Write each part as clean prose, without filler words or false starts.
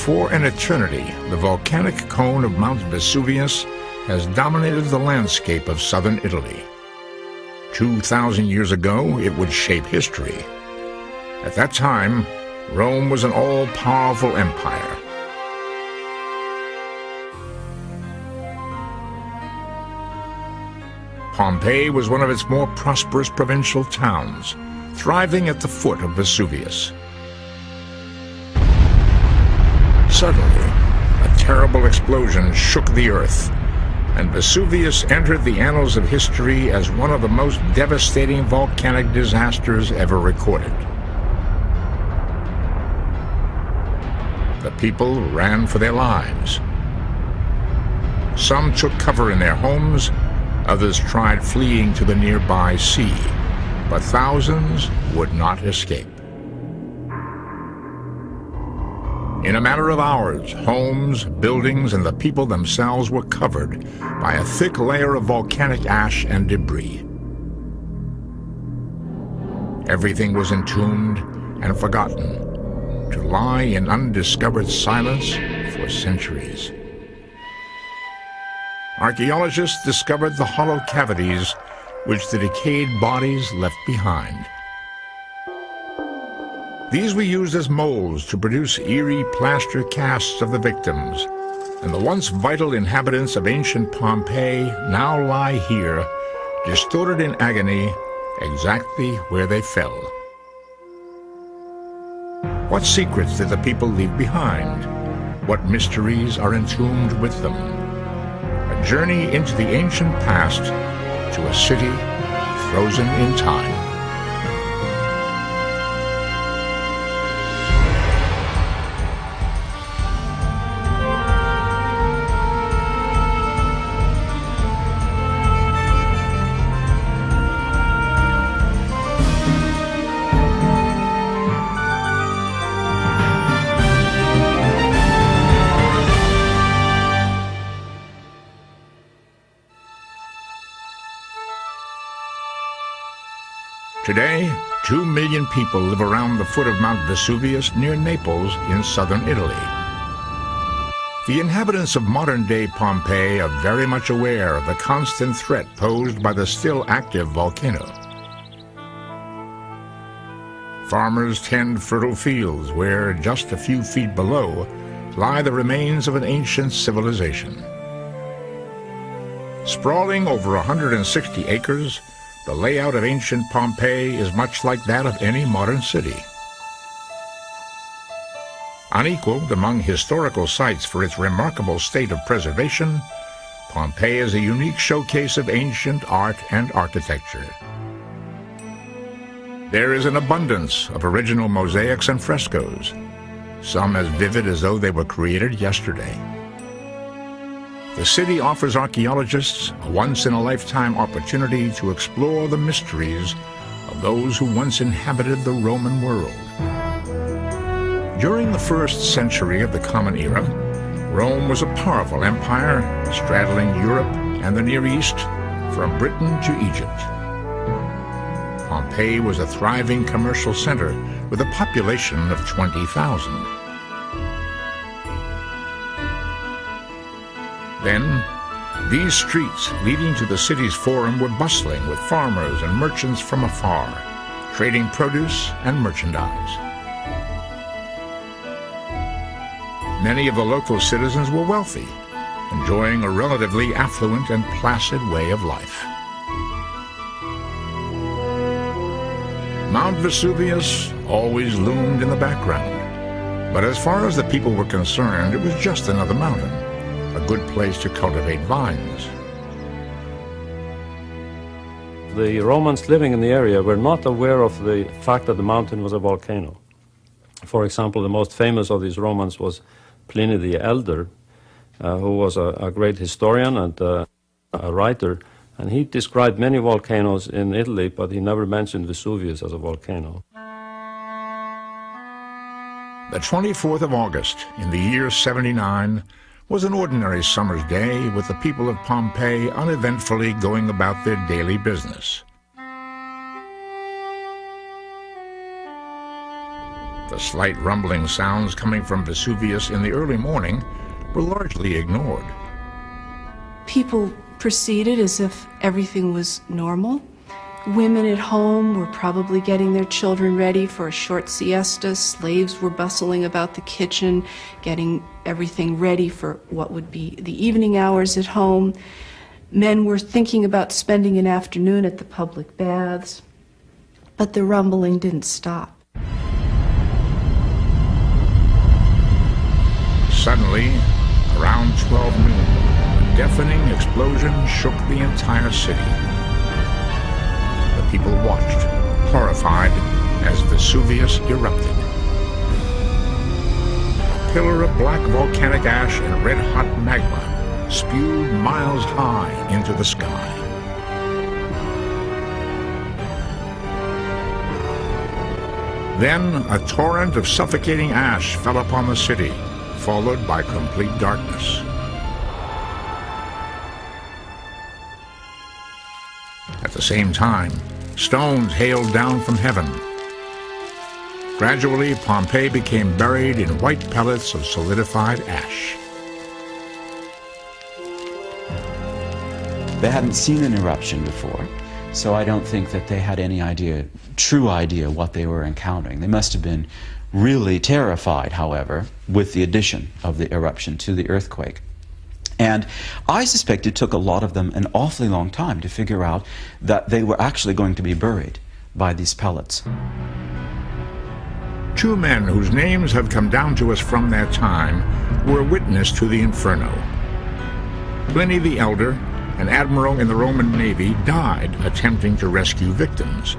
For an eternity, the volcanic cone of Mount Vesuvius has dominated the landscape of southern Italy. 2,000 years ago, it would shape history. At that time, Rome was an all-powerful empire. Pompeii was one of its more prosperous provincial towns, thriving at the foot of Vesuvius. Suddenly, a terrible explosion shook the earth, and Vesuvius entered the annals of history as one of the most devastating volcanic disasters ever recorded. The people ran for their lives. Some took cover in their homes, others tried fleeing to the nearby sea, but thousands would not escape. In a matter of hours, homes, buildings, and the people themselves were covered by a thick layer of volcanic ash and debris. Everything was entombed and forgotten, to lie in undiscovered silence for centuries. Archaeologists discovered the hollow cavities which the decayed bodies left behind. These were used as molds to produce eerie plaster casts of the victims, and the once vital inhabitants of ancient Pompeii now lie here, distorted in agony, exactly where they fell. What secrets did the people leave behind? What mysteries are entombed with them? A journey into the ancient past to a city frozen in time. Today, 2 million people live around the foot of Mount Vesuvius near Naples in southern Italy. The inhabitants of modern-day Pompeii are very much aware of the constant threat posed by the still active volcano. Farmers tend fertile fields where, just a few feet below, lie the remains of an ancient civilization. Sprawling over 160 acres, the layout of ancient Pompeii is much like that of any modern city. Unequaled among historical sites for its remarkable state of preservation, Pompeii is a unique showcase of ancient art and architecture. There is an abundance of original mosaics and frescoes, some as vivid as though they were created yesterday. The city offers archaeologists a once-in-a-lifetime opportunity to explore the mysteries of those who once inhabited the Roman world. During the 1st century of the Common Era, Rome was a powerful empire straddling Europe and the Near East from Britain to Egypt. Pompeii was a thriving commercial center with a population of 20,000. Then, these streets leading to the city's forum were bustling with farmers and merchants from afar, trading produce and merchandise. Many of the local citizens were wealthy, enjoying a relatively affluent and placid way of life. Mount Vesuvius always loomed in the background, but as far as the people were concerned, it was just another mountain. A good place to cultivate vines. The Romans living in the area were not aware of the fact that the mountain was a volcano. For example, the most famous of these Romans was Pliny the Elder, who was a great historian and a writer, and he described many volcanoes in Italy, but he never mentioned Vesuvius as a volcano. The 24th of August in the year 79 was an ordinary summer's day with the people of Pompeii uneventfully going about their daily business. The slight rumbling sounds coming from Vesuvius in the early morning were largely ignored. People proceeded as if everything was normal. Women at home were probably getting their children ready for a short siesta. Slaves were bustling about the kitchen, getting everything ready for what would be the evening hours at home. Men were thinking about spending an afternoon at the public baths. But the rumbling didn't stop. Suddenly, around 12 noon, a deafening explosion shook the entire city. The people watched, horrified, as Vesuvius erupted. A pillar of black volcanic ash and red-hot magma spewed miles high into the sky. Then a torrent of suffocating ash fell upon the city, followed by complete darkness. At the same time, stones hailed down from heaven. Gradually, Pompeii became buried in white pellets of solidified ash. They hadn't seen an eruption before, so I don't think that they had any true idea what they were encountering. They must have been really terrified, however, with the addition of the eruption to the earthquake. And I suspect it took a lot of them an awfully long time to figure out that they were actually going to be buried by these pellets. Two men whose names have come down to us from that time were witness to the inferno. Pliny the Elder, an admiral in the Roman Navy, died attempting to rescue victims.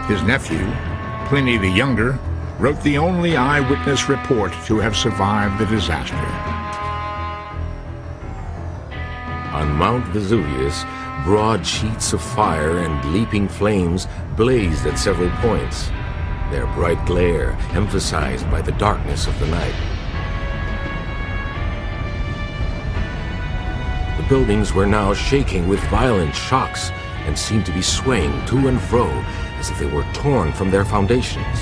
His nephew, Pliny the Younger, wrote the only eyewitness report to have survived the disaster. On Mount Vesuvius, broad sheets of fire and leaping flames blazed at several points, their bright glare emphasized by the darkness of the night. The buildings were now shaking with violent shocks and seemed to be swaying to and fro as if they were torn from their foundations.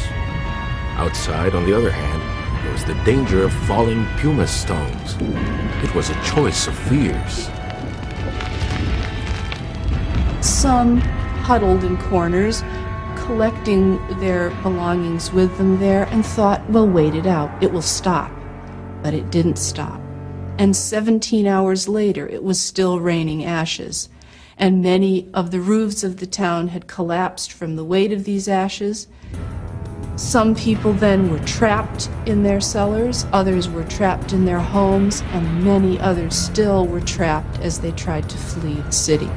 Outside, on the other hand, there was the danger of falling pumice stones. It was a choice of fears. Some huddled in corners, collecting their belongings with them there, and thought, we'll wait it out, it will stop. But it didn't stop. And 17 hours later, it was still raining ashes. And many of the roofs of the town had collapsed from the weight of these ashes. Some people then were trapped in their cellars, others were trapped in their homes, and many others still were trapped as they tried to flee the city.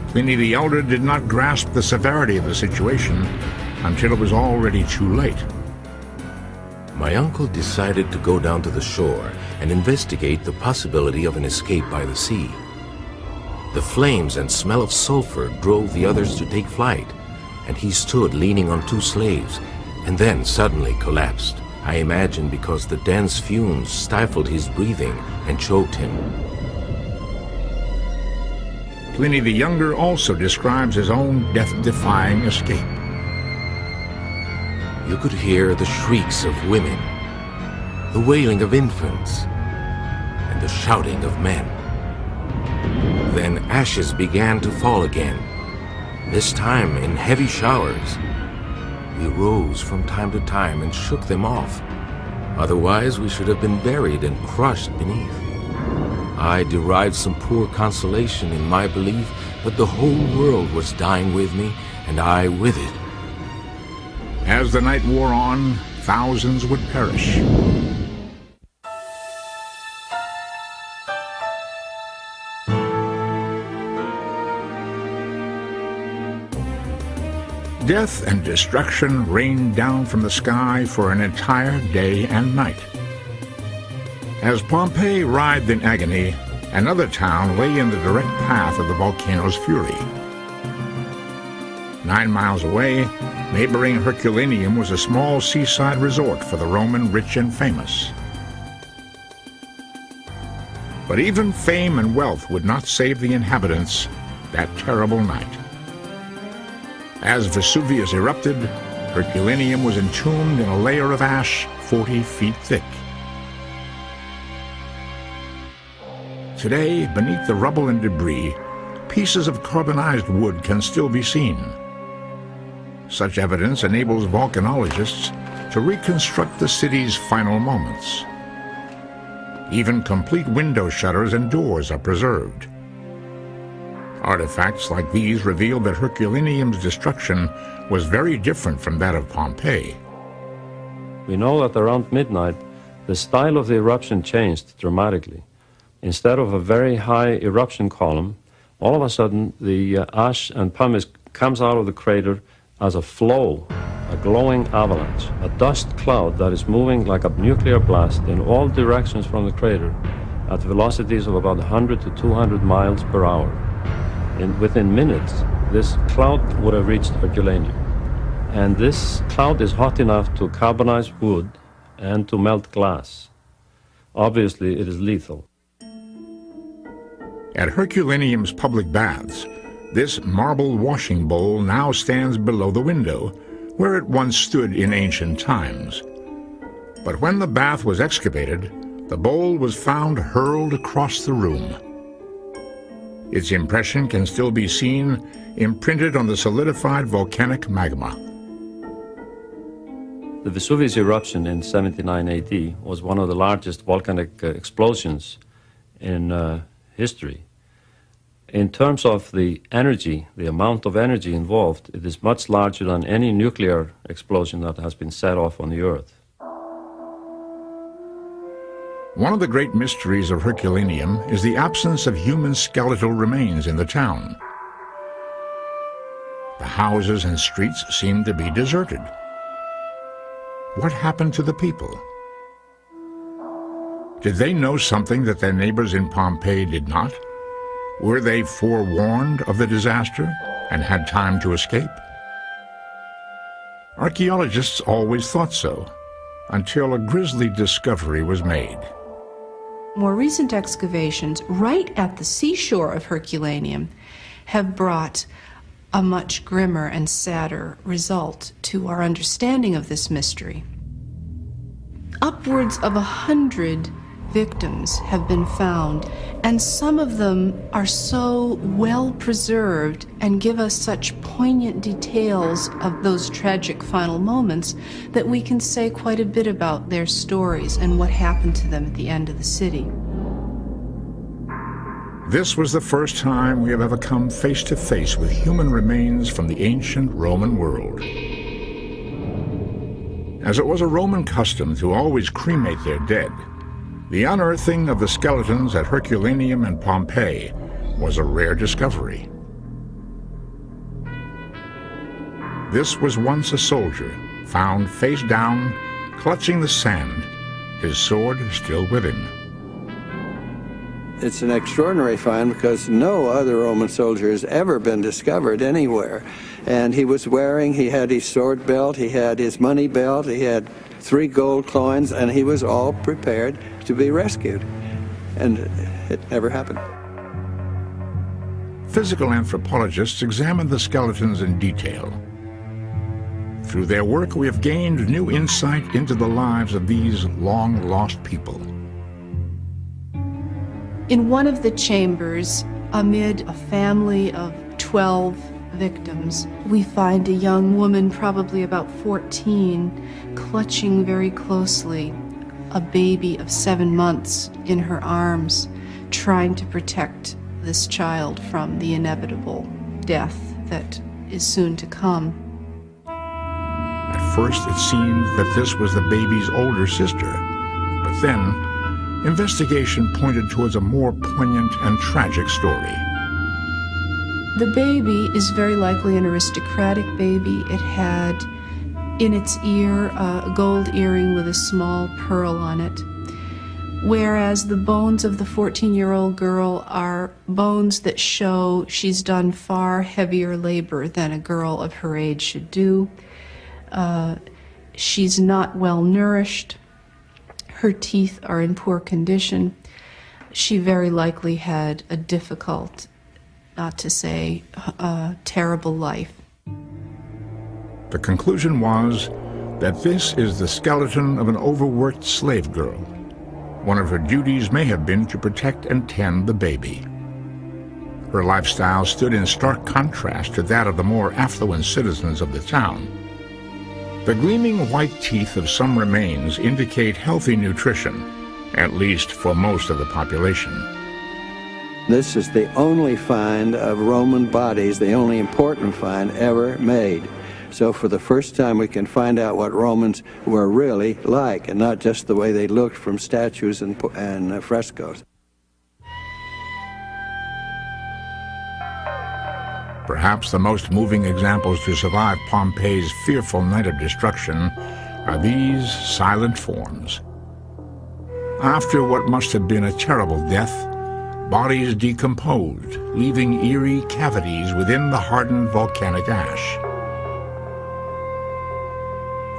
Pliny the Elder did not grasp the severity of the situation until it was already too late. My uncle decided to go down to the shore and investigate the possibility of an escape by the sea. The flames and smell of sulfur drove the others to take flight, and he stood leaning on two slaves, and then suddenly collapsed. I imagine because the dense fumes stifled his breathing and choked him. Pliny the Younger also describes his own death-defying escape. You could hear the shrieks of women, the wailing of infants, and the shouting of men. Then ashes began to fall again, this time in heavy showers. We rose from time to time and shook them off. Otherwise, we should have been buried and crushed beneath. I derived some poor consolation in my belief that the whole world was dying with me, and I with it. As the night wore on, thousands would perish. Death and destruction rained down from the sky for an entire day and night. As Pompeii writhed in agony, another town lay in the direct path of the volcano's fury. 9 miles away, neighboring Herculaneum was a small seaside resort for the Roman rich and famous. But even fame and wealth would not save the inhabitants that terrible night. As Vesuvius erupted, Herculaneum was entombed in a layer of ash 40 feet thick. Today, beneath the rubble and debris, pieces of carbonized wood can still be seen. Such evidence enables volcanologists to reconstruct the city's final moments. Even complete window shutters and doors are preserved. Artifacts like these reveal that Herculaneum's destruction was very different from that of Pompeii. We know that around midnight, the style of the eruption changed dramatically. Instead of a very high eruption column, all of a sudden the ash and pumice comes out of the crater as a flow, a glowing avalanche, a dust cloud that is moving like a nuclear blast in all directions from the crater at velocities of about 100 to 200 miles per hour. Within minutes, this cloud would have reached Herculaneum. And this cloud is hot enough to carbonize wood and to melt glass. Obviously, it is lethal. At Herculaneum's public baths, this marble washing bowl now stands below the window, where it once stood in ancient times. But when the bath was excavated, the bowl was found hurled across the room. Its impression can still be seen imprinted on the solidified volcanic magma. The Vesuvius eruption in 79 AD was one of the largest volcanic explosions in history. In terms of the energy, the amount of energy involved, it is much larger than any nuclear explosion that has been set off on the Earth. One of the great mysteries of Herculaneum is the absence of human skeletal remains in the town. The houses and streets seem to be deserted. What happened to the people? Did they know something that their neighbors in Pompeii did not? Were they forewarned of the disaster and had time to escape? Archaeologists always thought so, until a grisly discovery was made. More recent excavations right at the seashore of Herculaneum have brought a much grimmer and sadder result to our understanding of this mystery. Upwards of 100 victims have been found, and some of them are so well preserved and give us such poignant details of those tragic final moments that we can say quite a bit about their stories and what happened to them at the end of the city. This was the first time we have ever come face to face with human remains from the ancient Roman world. As it was a Roman custom to always cremate their dead, the unearthing of the skeletons at Herculaneum and Pompeii was a rare discovery. This was once a soldier, found face down, clutching the sand, his sword still with him. It's an extraordinary find because no other Roman soldier has ever been discovered anywhere. And he had his sword belt, he had his money belt, he had 3 gold coins, and he was all prepared to be rescued. And it never happened. Physical anthropologists examined the skeletons in detail. Through their work, we have gained new insight into the lives of these long-lost people. In one of the chambers, amid a family of 12 victims, we find a young woman, probably about 14, clutching very closely a baby of 7 months in her arms, trying to protect this child from the inevitable death that is soon to come. At first, it seemed that this was the baby's older sister, but then investigation pointed towards a more poignant and tragic story. The baby is very likely an aristocratic baby. It had in its ear a gold earring with a small pearl on it, whereas the bones of the 14-year-old girl are bones that show she's done far heavier labor than a girl of her age should do. She's not well nourished. Her teeth are in poor condition. She very likely had a difficult, not to say terrible life. The conclusion was that this is the skeleton of an overworked slave girl. One of her duties may have been to protect and tend the baby. Her lifestyle stood in stark contrast to that of the more affluent citizens of the town. The gleaming white teeth of some remains indicate healthy nutrition, at least for most of the population. This is the only find of Roman bodies, the only important find ever made. So for the first time we can find out what Romans were really like, and not just the way they looked from statues and frescoes. Perhaps the most moving examples to survive Pompeii's fearful night of destruction are these silent forms. After what must have been a terrible death, bodies decomposed, leaving eerie cavities within the hardened volcanic ash.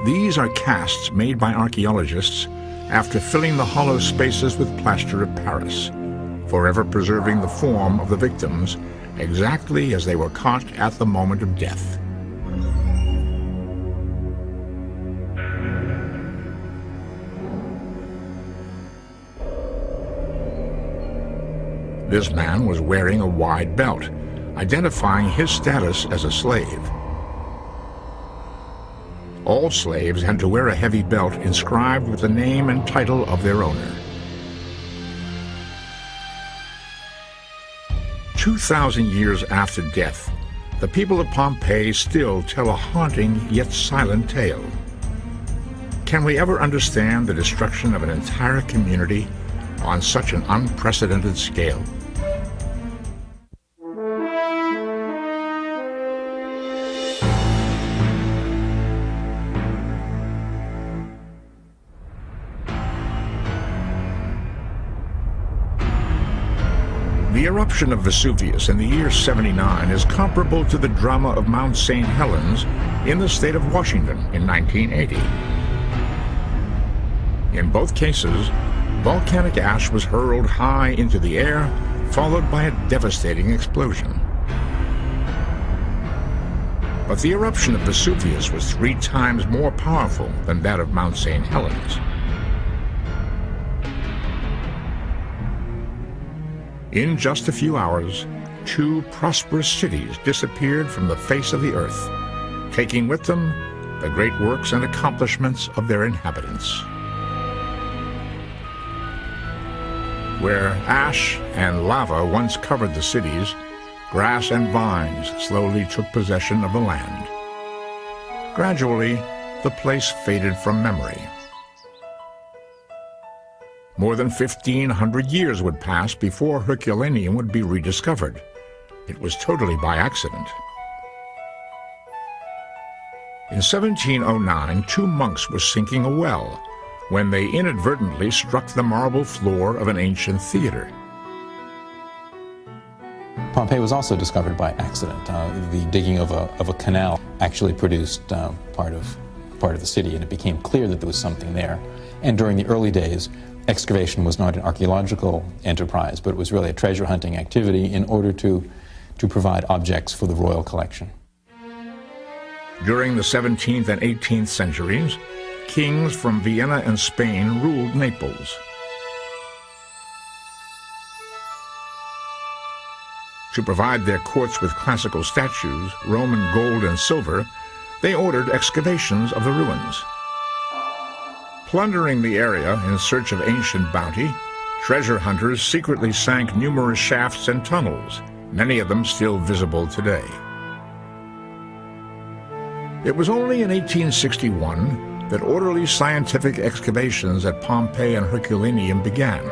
These are casts made by archaeologists after filling the hollow spaces with plaster of Paris, forever preserving the form of the victims exactly as they were caught at the moment of death. This man was wearing a wide belt, identifying his status as a slave. All slaves had to wear a heavy belt inscribed with the name and title of their owner. 2,000 years after death, the people of Pompeii still tell a haunting yet silent tale. Can we ever understand the destruction of an entire community on such an unprecedented scale? The eruption of Vesuvius in the year 79 is comparable to the drama of Mount St. Helens in the state of Washington in 1980. In both cases, volcanic ash was hurled high into the air, followed by a devastating explosion. But the eruption of Vesuvius was 3 times more powerful than that of Mount St. Helens. In just a few hours, 2 prosperous cities disappeared from the face of the earth, taking with them the great works and accomplishments of their inhabitants. Where ash and lava once covered the cities, grass and vines slowly took possession of the land. Gradually, the place faded from memory. More than 1,500 years would pass before Herculaneum would be rediscovered. It was totally by accident. In 1709, 2 monks were sinking a well when they inadvertently struck the marble floor of an ancient theater. Pompeii was also discovered by accident. The digging of a canal actually produced part of the city, and it became clear that there was something there. And during the early days, excavation was not an archaeological enterprise, but it was really a treasure hunting activity in order to provide objects for the royal collection. During the 17th and 18th centuries, kings from Vienna and Spain ruled Naples. To provide their courts with classical statues, Roman gold and silver, they ordered excavations of the ruins. Plundering the area in search of ancient bounty, treasure hunters secretly sank numerous shafts and tunnels, many of them still visible today. It was only in 1861 that orderly scientific excavations at Pompeii and Herculaneum began,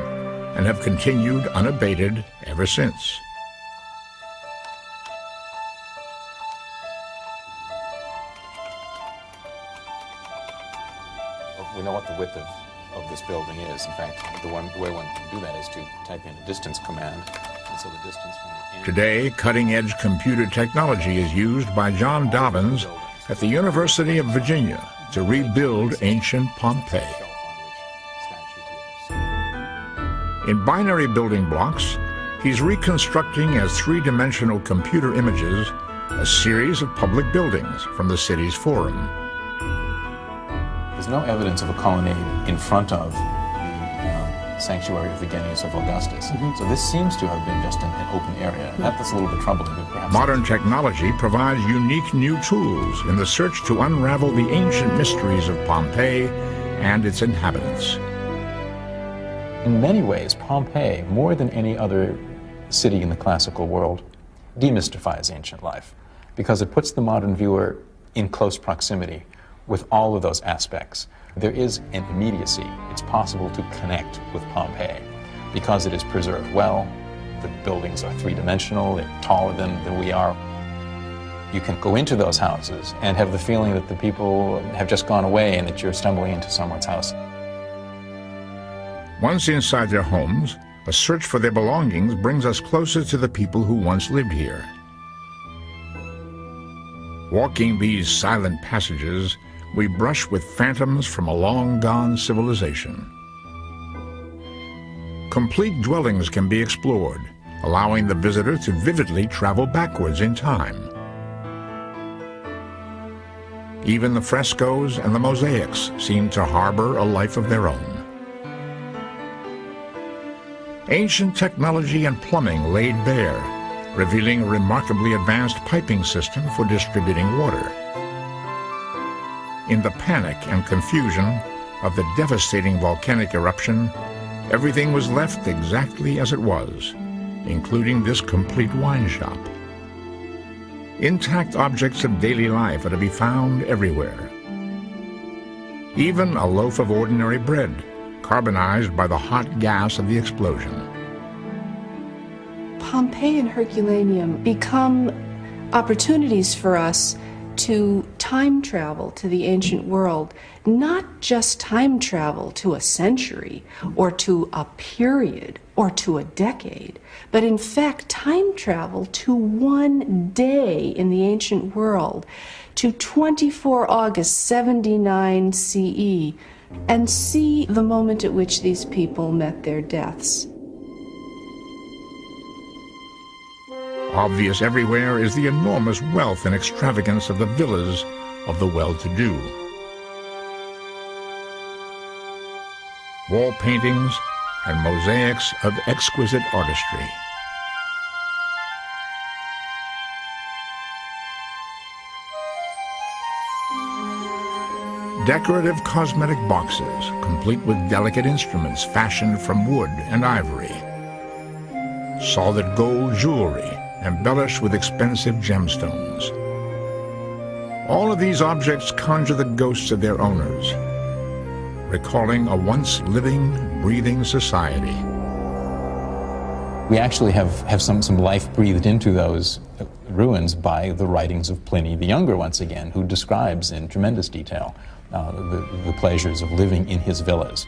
and have continued unabated ever since. We know what the width of this building is. In fact, the way one can do that is to type in a distance command, and so the distance from the end. Today, cutting-edge computer technology is used by John Dobbins at the University of Virginia to rebuild ancient Pompeii. In binary building blocks, he's reconstructing as 3-dimensional computer images a series of public buildings from the city's forum. There's no evidence of a colonnade in front of the sanctuary of the Genius of Augustus. So this seems to have been just an open area. That's a little bit troubling, but perhaps... Modern technology provides unique new tools in the search to unravel the ancient mysteries of Pompeii and its inhabitants. In many ways, Pompeii, more than any other city in the classical world, demystifies ancient life, because it puts the modern viewer in close proximity with all of those aspects. There is an immediacy. It's possible to connect with Pompeii because it is preserved well. The buildings are three-dimensional, they're taller than we are. You can go into those houses and have the feeling that the people have just gone away and that you're stumbling into someone's house. Once inside their homes, a search for their belongings brings us closer to the people who once lived here. Walking these silent passages, we brush with phantoms from a long-gone civilization. Complete dwellings can be explored, allowing the visitor to vividly travel backwards in time. Even the frescoes and the mosaics seem to harbor a life of their own. Ancient technology and plumbing laid bare, revealing a remarkably advanced piping system for distributing water. In the panic and confusion of the devastating volcanic eruption, everything was left exactly as it was, including this complete wine shop. Intact objects of daily life are to be found everywhere. Even a loaf of ordinary bread, carbonized by the hot gas of the explosion. Pompeii and Herculaneum become opportunities for us to time travel to the ancient world, not just time travel to a century or to a period or to a decade, but in fact time travel to one day in the ancient world, to 24 August 79 CE, and see the moment at which these people met their deaths. Obvious everywhere is the enormous wealth and extravagance of the villas of the well-to-do. Wall paintings and mosaics of exquisite artistry. Decorative cosmetic boxes, complete with delicate instruments fashioned from wood and ivory. Solid gold jewelry, embellished with expensive gemstones. All of these objects conjure the ghosts of their owners, recalling a once living, breathing society. We actually have some life breathed into those ruins by the writings of Pliny the Younger, once again, who describes in tremendous detail the pleasures of living in his villas.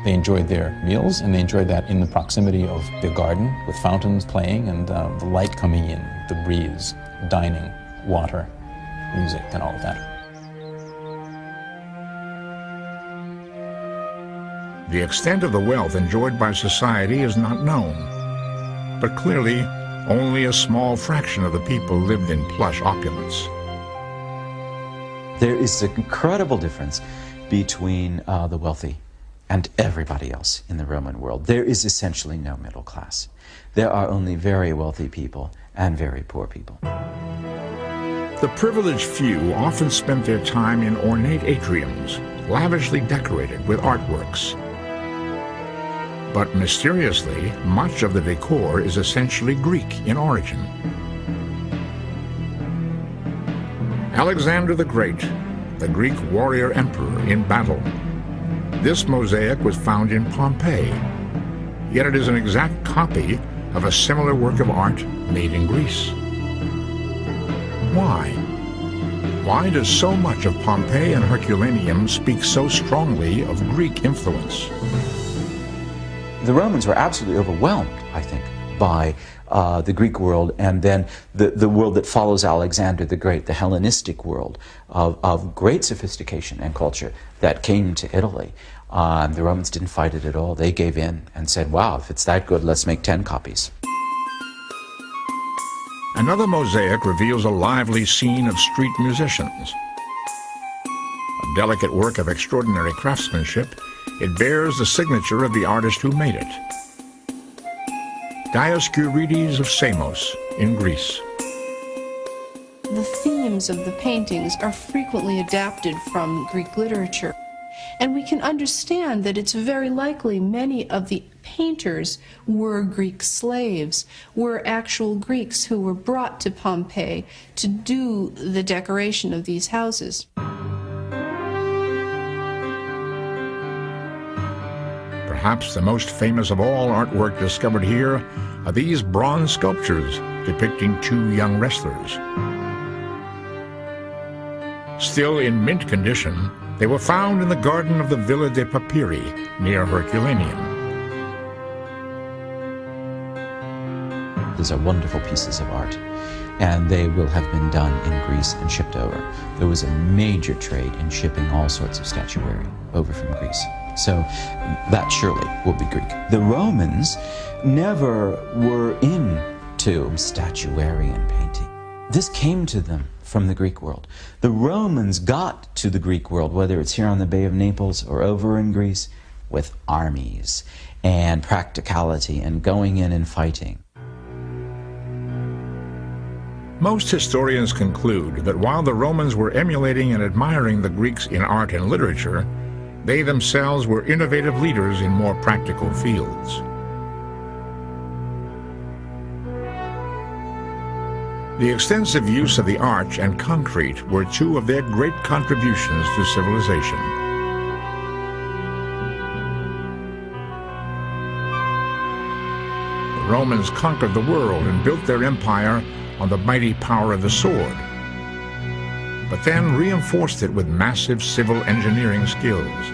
They enjoyed their meals, and they enjoyed that in the proximity of their garden, with fountains playing and the light coming in, the breeze, dining, water, music, and all of that. The extent of the wealth enjoyed by society is not known, but clearly only a small fraction of the people lived in plush opulence. There is an incredible difference between the wealthy and everybody else in the Roman world. There is essentially no middle class. There are only very wealthy people and very poor people. The privileged few often spent their time in ornate atriums, lavishly decorated with artworks. But mysteriously, much of the decor is essentially Greek in origin. Alexander the Great, the Greek warrior emperor in battle. This mosaic was found in Pompeii, yet it is an exact copy of a similar work of art made in Greece. Why? Why does so much of Pompeii and Herculaneum speak so strongly of Greek influence? The Romans were absolutely overwhelmed, I think, by the Greek world, and then the world that follows Alexander the Great, the Hellenistic world of great sophistication and culture that came to Italy. The Romans didn't fight it at all. They gave in and said, wow, if it's that good, let's make 10 copies. Another mosaic reveals a lively scene of street musicians. A delicate work of extraordinary craftsmanship, it bears the signature of the artist who made it. Dioscurides of Samos in Greece. The themes of the paintings are frequently adapted from Greek literature, and we can understand that it's very likely many of the painters were Greek slaves, were actual Greeks who were brought to Pompeii to do the decoration of these houses. Perhaps the most famous of all artwork discovered here are these bronze sculptures depicting two young wrestlers. Still in mint condition, they were found in the garden of the Villa de Papyri near Herculaneum. These are wonderful pieces of art, and they will have been done in Greece and shipped over. There was a major trade in shipping all sorts of statuary over from Greece. So that surely will be Greek. The Romans never were into statuary and painting. This came to them from the Greek world. The Romans got to the Greek world, whether it's here on the Bay of Naples or over in Greece, with armies and practicality and going in and fighting. Most historians conclude that while the Romans were emulating and admiring the Greeks in art and literature, they themselves were innovative leaders in more practical fields. The extensive use of the arch and concrete were two of their great contributions to civilization. The Romans conquered the world and built their empire on the mighty power of the sword, but then reinforced it with massive civil engineering skills.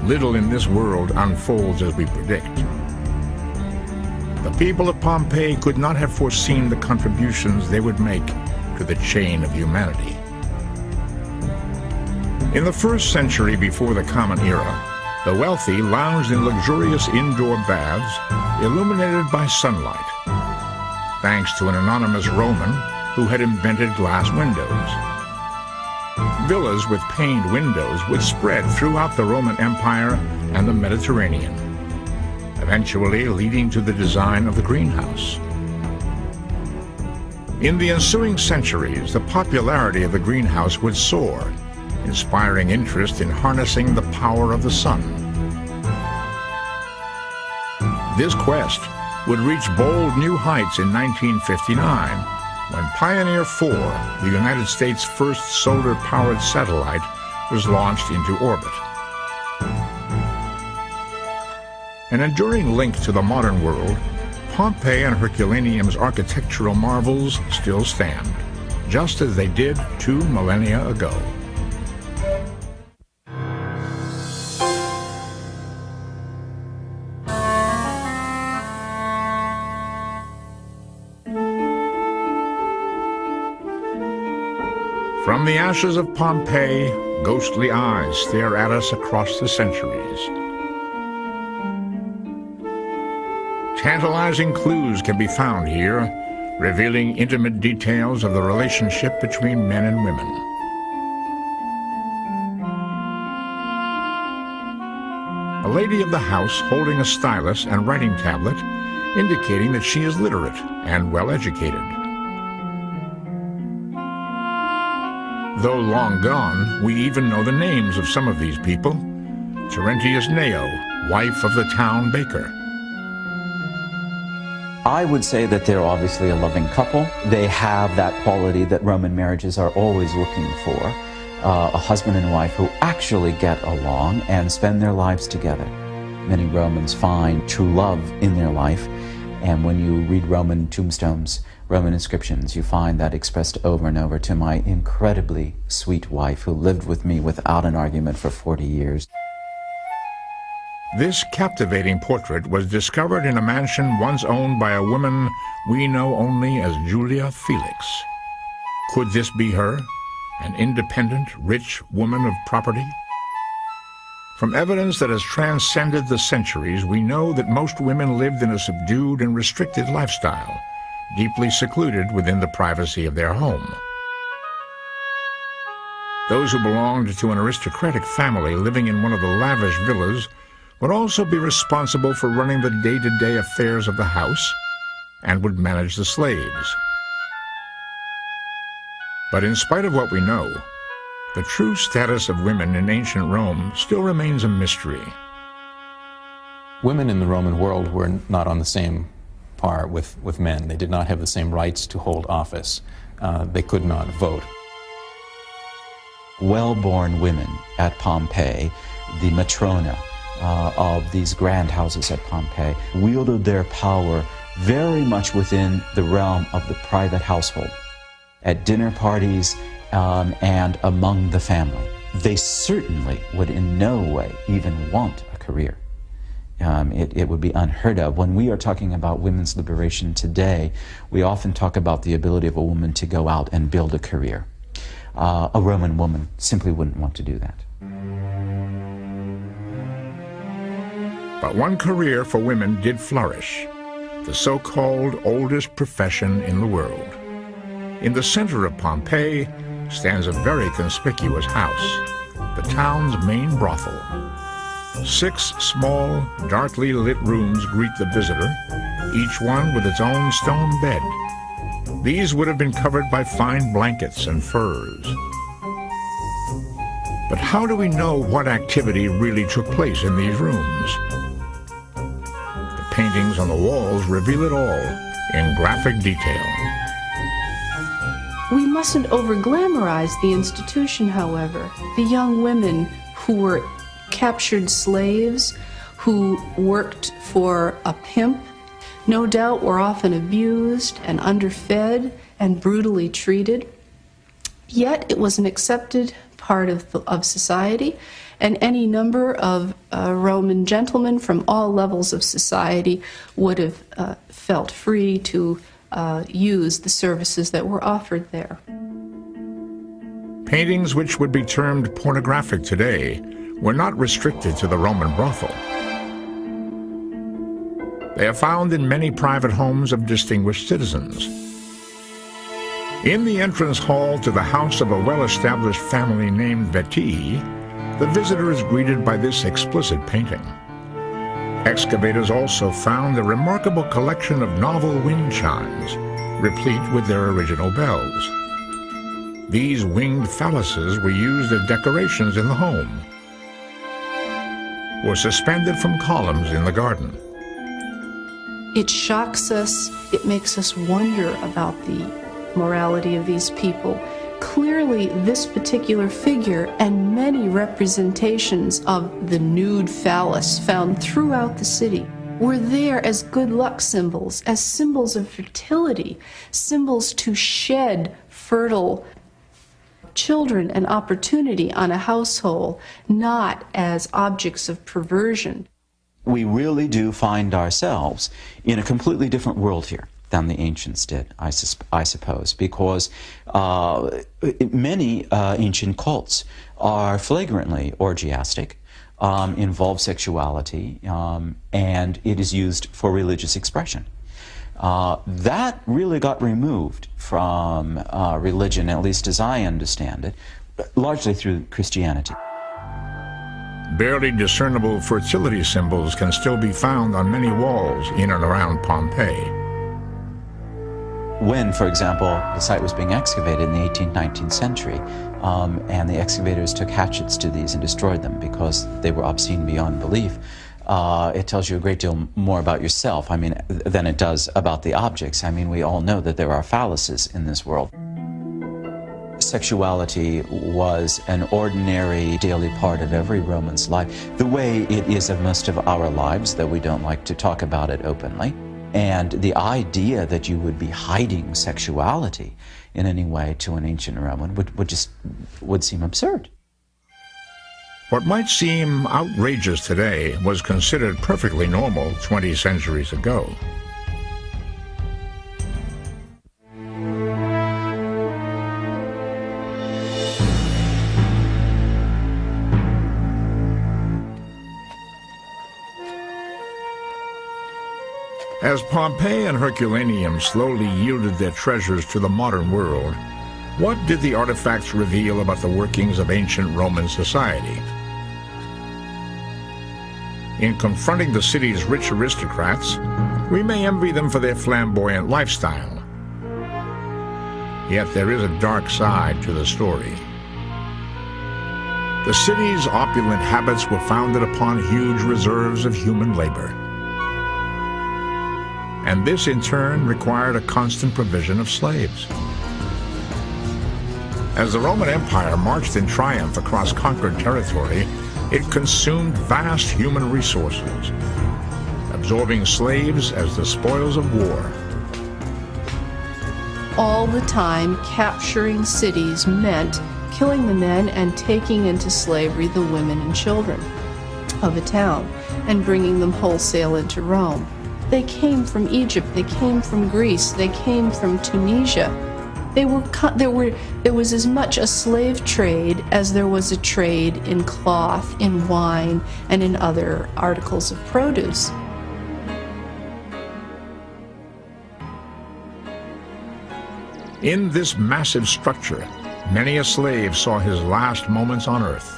Little in this world unfolds as we predict. The people of Pompeii could not have foreseen the contributions they would make to the chain of humanity. In the 1st century before the Common Era, the wealthy lounged in luxurious indoor baths illuminated by sunlight, thanks to an anonymous Roman who had invented glass windows. Villas with paned windows would spread throughout the Roman Empire and the Mediterranean, eventually leading to the design of the greenhouse. In the ensuing centuries, the popularity of the greenhouse would soar, inspiring interest in harnessing the power of the sun. This quest would reach bold new heights in 1959, when Pioneer 4, the United States' first solar-powered satellite, was launched into orbit. An enduring link to the modern world, Pompeii and Herculaneum's architectural marvels still stand, just as they did 2 millennia ago. From the ashes of Pompeii, ghostly eyes stare at us across the centuries. Tantalizing clues can be found here, revealing intimate details of the relationship between men and women. A lady of the house holding a stylus and writing tablet, indicating that she is literate and well-educated. Though long gone, we even know the names of some of these people. Terentius Neo, wife of the town baker. I would say that they're obviously a loving couple. They have that quality that Roman marriages are always looking for. A husband and wife who actually get along and spend their lives together. Many Romans find true love in their life, and when you read Roman tombstones, Roman inscriptions, you find that expressed over and over: to my incredibly sweet wife who lived with me without an argument for 40 years. This captivating portrait was discovered in a mansion once owned by a woman we know only as Julia Felix. Could this be her, an independent, rich woman of property? From evidence that has transcended the centuries, we know that most women lived in a subdued and restricted lifestyle, deeply secluded within the privacy of their home. Those who belonged to an aristocratic family living in one of the lavish villas would also be responsible for running the day-to-day affairs of the house and would manage the slaves. But in spite of what we know, the true status of women in ancient Rome still remains a mystery. Women in the Roman world were not on the same par with men. They did not have the same rights to hold office. They could not vote. Well-born women at Pompeii, the matrona of these grand houses at Pompeii, wielded their power very much within the realm of the private household. At dinner parties and among the family. They certainly would in no way even want a career. It would be unheard of. When we are talking about women's liberation today, we often talk about the ability of a woman to go out and build a career. A Roman woman simply wouldn't want to do that. But one career for women did flourish, the so-called oldest profession in the world. In the center of Pompeii stands a very conspicuous house, the town's main brothel. 6 small, darkly lit rooms greet the visitor, each one with its own stone bed. These would have been covered by fine blankets and furs. But how do we know what activity really took place in these rooms? The paintings on the walls reveal it all in graphic detail. We mustn't over-glamorize the institution, however. The young women who were captured slaves, who worked for a pimp, no doubt were often abused and underfed and brutally treated. Yet it was an accepted part of society, and any number of Roman gentlemen from all levels of society would have felt free to use the services that were offered there. Paintings which would be termed pornographic today were not restricted to the Roman brothel. They are found in many private homes of distinguished citizens. In the entrance hall to the house of a well-established family named Vetii, the visitor is greeted by this explicit painting. Excavators also found a remarkable collection of novel wind chimes, replete with their original bells. These winged phalluses were used as decorations in the home, or suspended from columns in the garden. It shocks us, it makes us wonder about the morality of these people. Clearly, this particular figure and many representations of the nude phallus found throughout the city were there as good luck symbols, as symbols of fertility, symbols to shed fertile children and opportunity on a household, not as objects of perversion. We really do find ourselves in a completely different world here than the ancients did, I suppose, because many ancient cults are flagrantly orgiastic, involve sexuality, and it is used for religious expression. That really got removed from religion, at least as I understand it, largely through Christianity. Barely discernible fertility symbols can still be found on many walls in and around Pompeii. When, for example, the site was being excavated in the 18th, 19th century, and the excavators took hatchets to these and destroyed them because they were obscene beyond belief, it tells you a great deal more about yourself, than it does about the objects. We all know that there are phalluses in this world. Sexuality was an ordinary daily part of every Roman's life, the way it is of most of our lives, though we don't like to talk about it openly. And the idea that you would be hiding sexuality in any way to an ancient Roman would seem absurd. What might seem outrageous today was considered perfectly normal 20 centuries ago. As Pompeii and Herculaneum slowly yielded their treasures to the modern world, what did the artifacts reveal about the workings of ancient Roman society? In confronting the city's rich aristocrats, we may envy them for their flamboyant lifestyle. Yet there is a dark side to the story. The city's opulent habits were founded upon huge reserves of human labor. And this in turn required a constant provision of slaves. As the Roman Empire marched in triumph across conquered territory, it consumed vast human resources, absorbing slaves as the spoils of war. All the time, capturing cities meant killing the men and taking into slavery the women and children of a town and bringing them wholesale into Rome. They came from Egypt, they came from Greece, they came from Tunisia. There was as much a slave trade as there was a trade in cloth, in wine, and in other articles of produce. In this massive structure, many a slave saw his last moments on earth.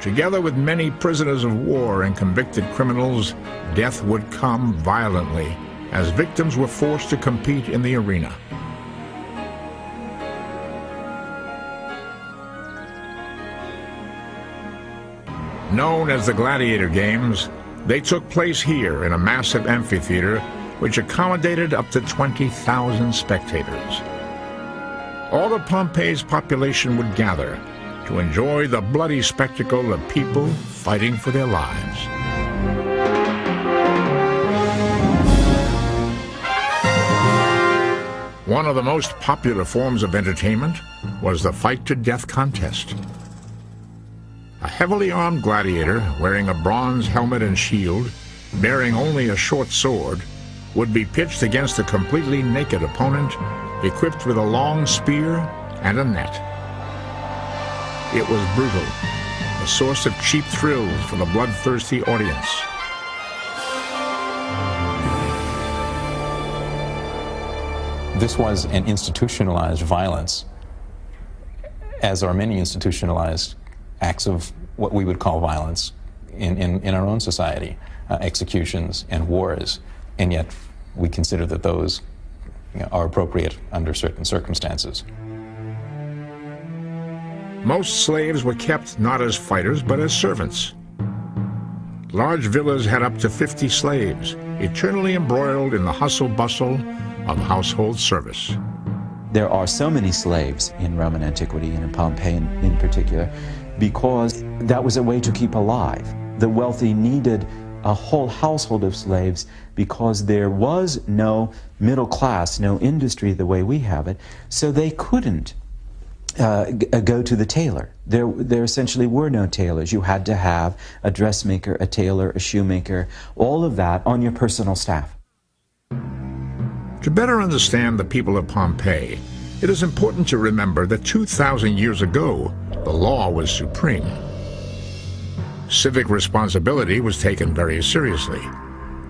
Together with many prisoners of war and convicted criminals, death would come violently as victims were forced to compete in the arena. Known as the Gladiator Games, they took place here in a massive amphitheater which accommodated up to 20,000 spectators. All of Pompeii's population would gather to enjoy the bloody spectacle of people fighting for their lives. One of the most popular forms of entertainment was the fight-to-death contest. A heavily armed gladiator wearing a bronze helmet and shield, bearing only a short sword, would be pitched against a completely naked opponent equipped with a long spear and a net. It was brutal, a source of cheap thrills for the bloodthirsty audience. This was an institutionalized violence, as are many institutionalized acts of what we would call violence in our own society, executions and wars, and yet we consider that those are appropriate under certain circumstances. Most slaves were kept not as fighters but as servants. Large villas had up to 50 slaves, eternally embroiled in the hustle-bustle of household service. There are so many slaves in Roman antiquity, and in Pompeii in particular, because that was a way to keep alive. The wealthy needed a whole household of slaves because there was no middle class, no industry the way we have it, so they couldn't go to the tailor. There essentially were no tailors. You had to have a dressmaker, a tailor, a shoemaker, all of that on your personal staff. To better understand the people of Pompeii, it is important to remember that 2,000 years ago, the law was supreme. Civic responsibility was taken very seriously.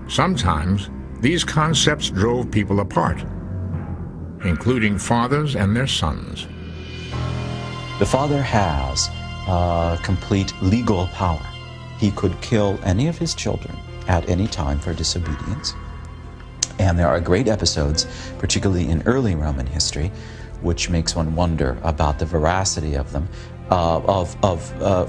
Sometimes, these concepts drove people apart, including fathers and their sons. The father has complete legal power. He could kill any of his children at any time for disobedience. And there are great episodes, particularly in early Roman history, which makes one wonder about the veracity of them, of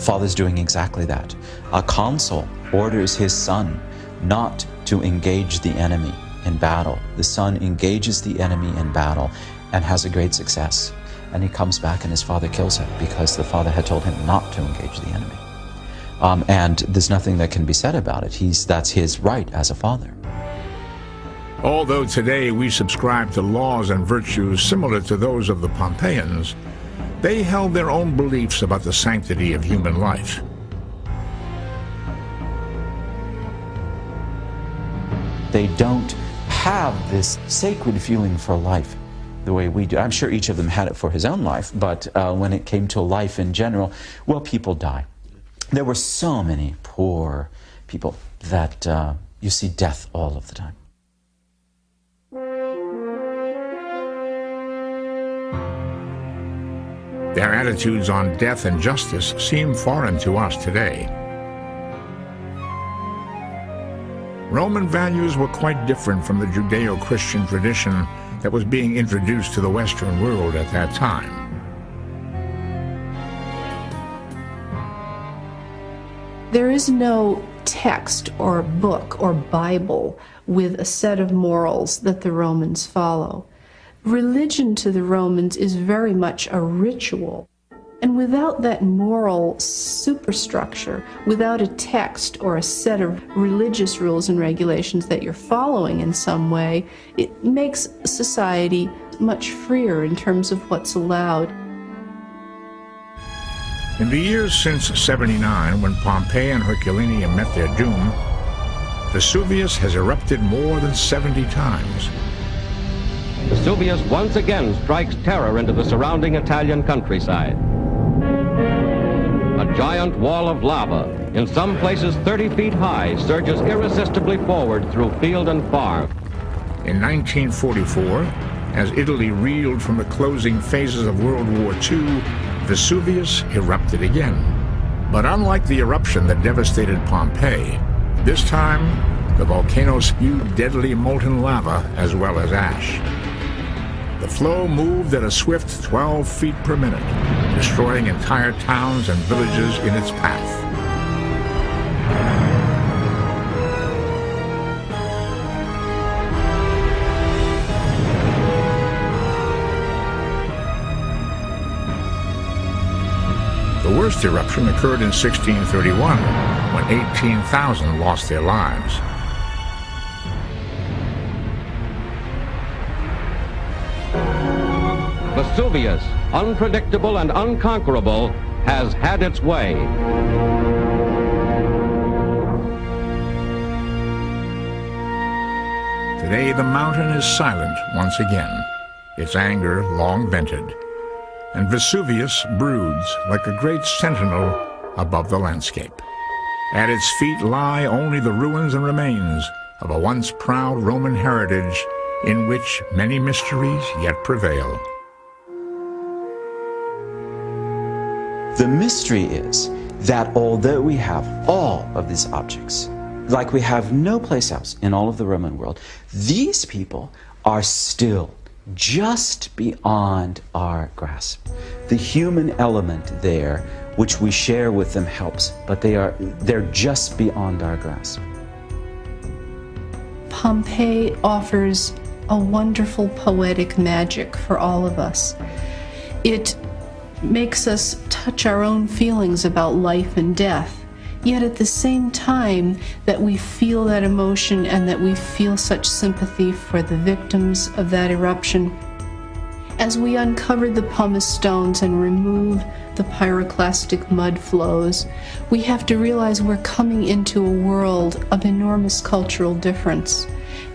fathers doing exactly that. A consul orders his son not to engage the enemy in battle. The son engages the enemy in battle and has a great success. And he comes back and his father kills him because the father had told him not to engage the enemy. And there's nothing that can be said about it. That's his right as a father. Although today we subscribe to laws and virtues similar to those of the Pompeians, they held their own beliefs about the sanctity of human life. They don't have this sacred feeling for life the way we do. I'm sure each of them had it for his own life, but when it came to life in general, well, people die. There were so many poor people that you see death all of the time. Their attitudes on death and justice seem foreign to us today. Roman values were quite different from the Judeo-Christian tradition that was being introduced to the Western world at that time. There is no text or book or Bible with a set of morals that the Romans follow. Religion to the Romans is very much a ritual. And without that moral superstructure, without a text or a set of religious rules and regulations that you're following in some way, it makes society much freer in terms of what's allowed. In the years since 79, when Pompeii and Herculaneum met their doom, Vesuvius has erupted more than 70 times. Vesuvius once again strikes terror into the surrounding Italian countryside. A giant wall of lava, in some places 30 feet high, surges irresistibly forward through field and farm. In 1944, as Italy reeled from the closing phases of World War II, Vesuvius erupted again. But unlike the eruption that devastated Pompeii, this time the volcano spewed deadly molten lava as well as ash. The flow moved at a swift 12 feet per minute, destroying entire towns and villages in its path. The worst eruption occurred in 1631, when 18,000 lost their lives. Vesuvius, unpredictable and unconquerable, has had its way. Today the mountain is silent once again, its anger long vented, and Vesuvius broods like a great sentinel above the landscape. At its feet lie only the ruins and remains of a once proud Roman heritage in which many mysteries yet prevail. The mystery is that although we have all of these objects, like we have no place else in all of the Roman world, these people are still just beyond our grasp. The human element there, which we share with them, helps, but they're just beyond our grasp. Pompeii offers a wonderful poetic magic for all of us. It makes us touch our own feelings about life and death, yet at the same time that we feel that emotion and that we feel such sympathy for the victims of that eruption. As we uncover the pumice stones and remove the pyroclastic mud flows, we have to realize we're coming into a world of enormous cultural difference.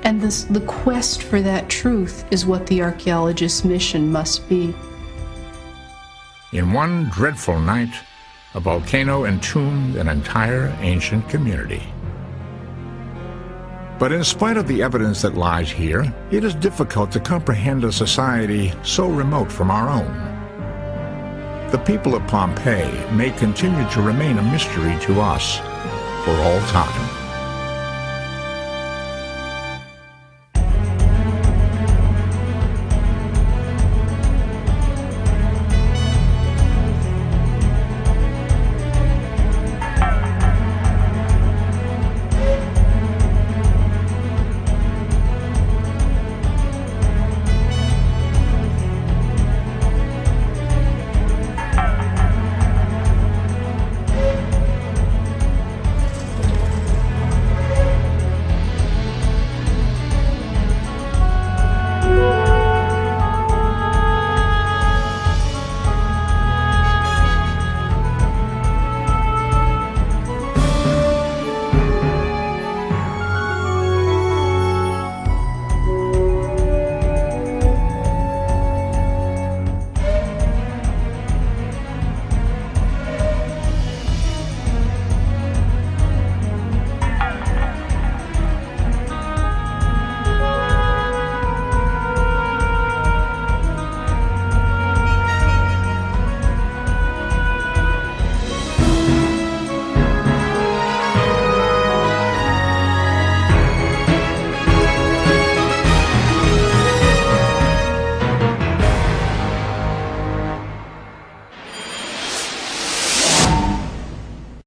And the quest for that truth is what the archaeologist's mission must be. In one dreadful night, a volcano entombed an entire ancient community. But in spite of the evidence that lies here, it is difficult to comprehend a society so remote from our own. The people of Pompeii may continue to remain a mystery to us for all time.